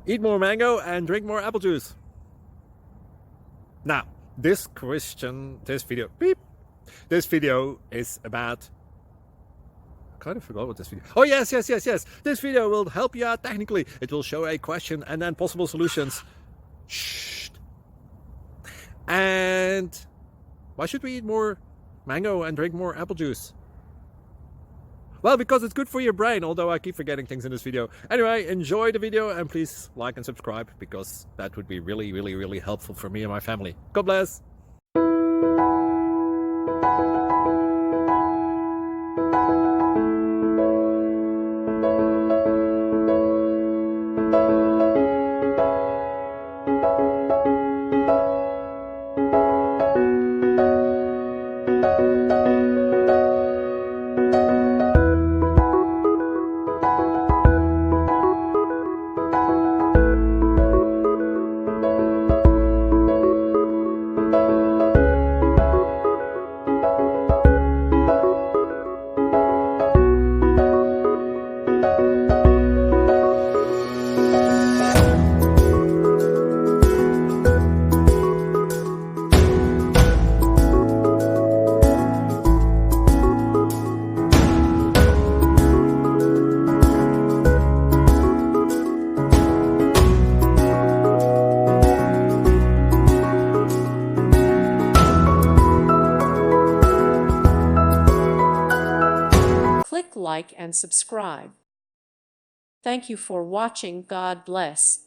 Eat more mango and drink more apple juice. Now, this video is about, I kind of forgot what this video. Oh, yes. This video will help you out technically. It will show a question and then possible solutions. Shh. And why should we eat more mango and drink more apple juice? Well, because it's good for your brain, although I keep forgetting things in this video. Anyway, enjoy the video and please like and subscribe, because that would be really helpful for me and my family. God bless. Click like and subscribe. Thank you for watching. God bless.